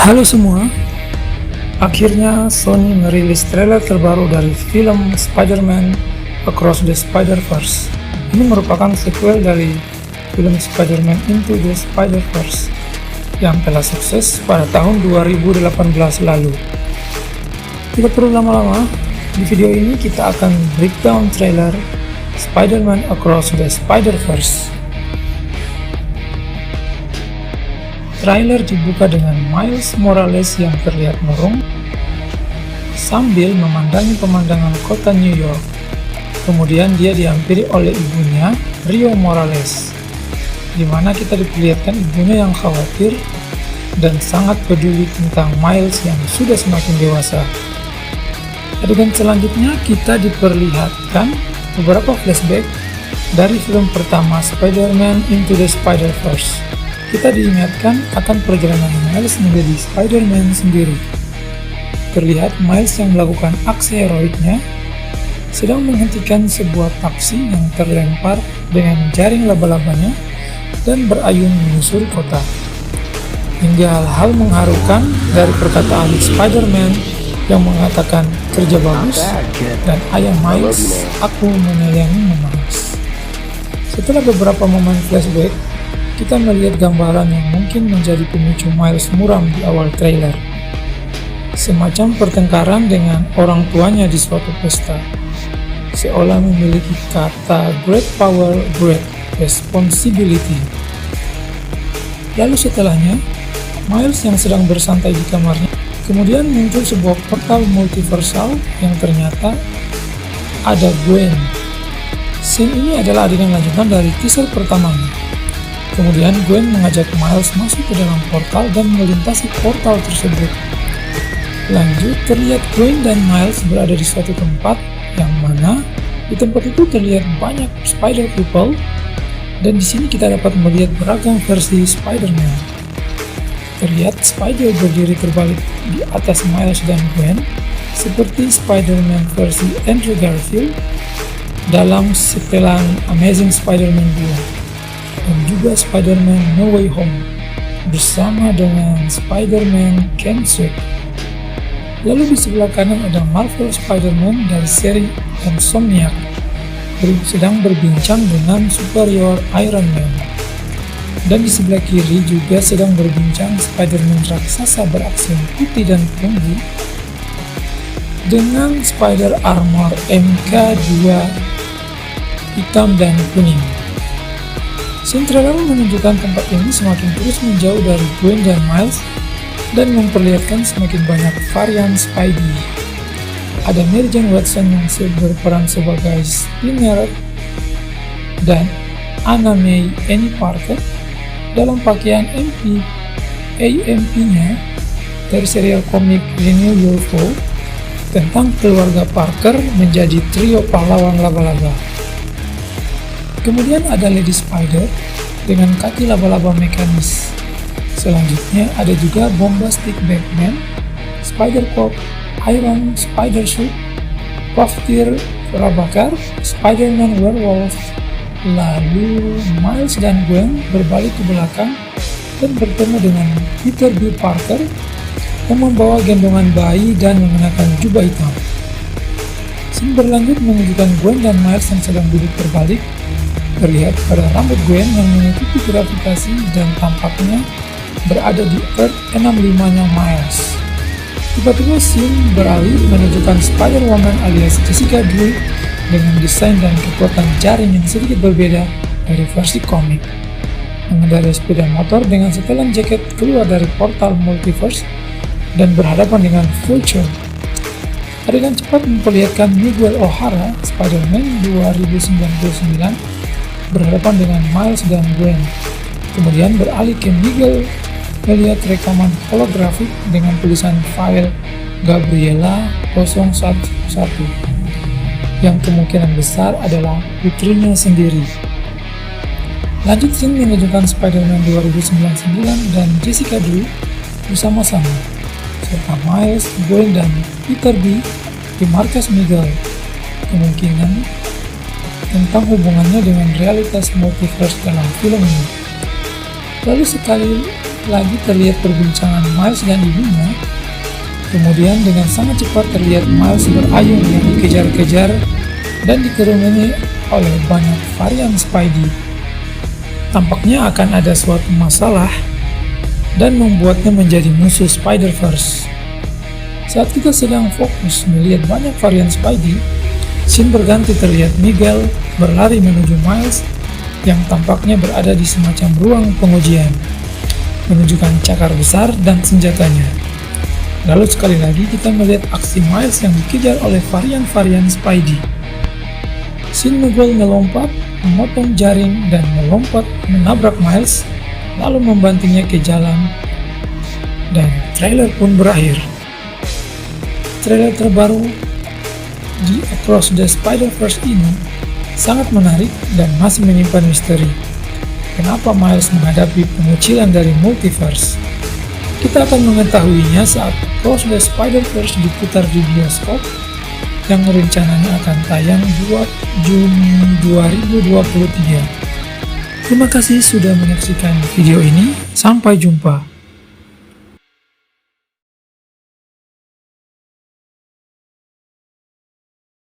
Halo semua, akhirnya Sony merilis trailer terbaru dari film Spider-Man Across the Spider-Verse. Ini merupakan sequel dari film Spider-Man Into the Spider-Verse yang telah sukses pada tahun 2018 lalu. Tidak perlu lama-lama, di video ini kita akan breakdown trailer Spider-Man Across the Spider-Verse. Trailer dibuka dengan Miles Morales yang terlihat murung sambil memandangi pemandangan kota New York. Kemudian dia dihampiri oleh ibunya, Rio Morales, di mana kita diperlihatkan ibunya yang khawatir dan sangat peduli tentang Miles yang sudah semakin dewasa. Adegan selanjutnya kita diperlihatkan beberapa flashback dari film pertama Spider-Man Into the Spider-Verse. Kita diingatkan akan perjalanan Miles menjadi Spider-Man sendiri. Terlihat Miles yang melakukan aksi heroiknya sedang menghentikan sebuah taksi yang terlempar dengan jaring laba-labanya dan berayun menyusuri kota. Hingga hal-hal mengharukan dari perkataan Spider-Man yang mengatakan kerja bagus dan ayah Miles, aku menyayangimu Miles. Setelah beberapa momen flashback, kita melihat gambaran yang mungkin menjadi pemicu Miles muram di awal trailer. Semacam pertengkaran dengan orang tuanya di suatu pesta, seolah memiliki kata great power, great responsibility. Lalu setelahnya, Miles yang sedang bersantai di kamarnya, kemudian muncul sebuah portal multiversal yang ternyata ada Gwen. Scene ini adalah adegan lanjutan dari teaser pertamanya. Kemudian Gwen mengajak Miles masuk ke dalam portal dan melintasi portal tersebut. Lanjut, terlihat Gwen dan Miles berada di suatu tempat yang mana di tempat itu terlihat banyak Spider People, dan di sini kita dapat melihat beragam versi Spider-Man. Terlihat Spider berdiri terbalik di atas Miles dan Gwen seperti Spider-Man versi Andrew Garfield dalam setelan Amazing Spider-Man 2. Dan juga Spider-Man No Way Home bersama dengan Spider-Man Cancer. Lalu di sebelah kanan ada Marvel Spider-Man dari seri Insomniac sedang berbincang dengan Superior Iron Man. Dan di sebelah kiri juga sedang berbincang Spider-Man raksasa beraksi putih dan perunggu dengan Spider Armor MK2 hitam dan kuning. Scene trailer menunjukkan tempat ini semakin terus menjauh dari Gwen dan Miles dan memperlihatkan semakin banyak varian Spidey. Ada Mary Jane Watson yang berperan sebagai Spinner dan Anna May Annie Parker dalam pakaian AMP-nya dari serial komik Renew Your Foe tentang keluarga Parker menjadi trio pahlawan laba-laba. Kemudian ada Lady Spider dengan kaki laba-laba mekanis. Selanjutnya ada juga Bombastic Batman, Spider-Cop, Iron Spider-Suit, Puff-Tear Rabakar, Spider-Man Werewolf. Lalu Miles dan Gwen berbalik ke belakang dan bertemu dengan Peter B. Parker yang membawa gendongan bayi dan mengenakan jubah hitam. Scene berlanjut menunjukkan Gwen dan Miles yang sedang duduk terbalik. Terlihat pada rambut Gwen yang mengikuti gravitasi dan tampaknya berada di Earth 65-nya Miles. Tiba-tiba scene beralih menunjukkan Spider-Woman alias Jessica Drew dengan desain dan kekuatan jaring yang sedikit berbeda dari versi komik. Mengendarai sepeda motor dengan setelan jaket keluar dari portal multiverse dan berhadapan dengan Vulture. Adegan cepat memperlihatkan Miguel O'Hara, Spider-Man 2099, berhadapan dengan Miles dan Gwen. Kemudian beralih ke Miguel melihat rekaman holografik dengan tulisan file Gabriela 011 yang kemungkinan besar adalah putrinya sendiri. Lanjut scene menunjukkan Spider-Man 2099 dan Jessica Drew bersama-sama serta Miles, Gwen, dan Peter B di markas Miguel. Kemungkinan tentang hubungannya dengan realitas multiverse dalam film ini. Lalu sekali lagi terlihat perbincangan Miles dan ibunya. Kemudian dengan sangat cepat terlihat Miles berayun yang dikejar-kejar dan dikerumuni oleh banyak varian Spidey. Tampaknya akan ada suatu masalah dan membuatnya menjadi musuh Spider-Verse. Saat kita sedang fokus melihat banyak varian Spidey, scene berganti terlihat Miguel berlari menuju Miles yang tampaknya berada di semacam ruang pengujian, menunjukkan cakar besar dan senjatanya. Lalu sekali lagi kita melihat aksi Miles yang dikejar oleh varian-varian Spidey. Scene Miguel melompat, memotong jaring dan melompat menabrak Miles, lalu membantingnya ke jalan, dan trailer pun berakhir. Trailer terbaru di Across the Spider-Verse ini sangat menarik dan masih menyimpan misteri. Kenapa Miles menghadapi pengucilan dari multiverse? Kita akan mengetahuinya saat Across the Spider-Verse diputar di bioskop yang rencananya akan tayang 2 Juni 2023. Terima kasih sudah menyaksikan video ini, sampai jumpa.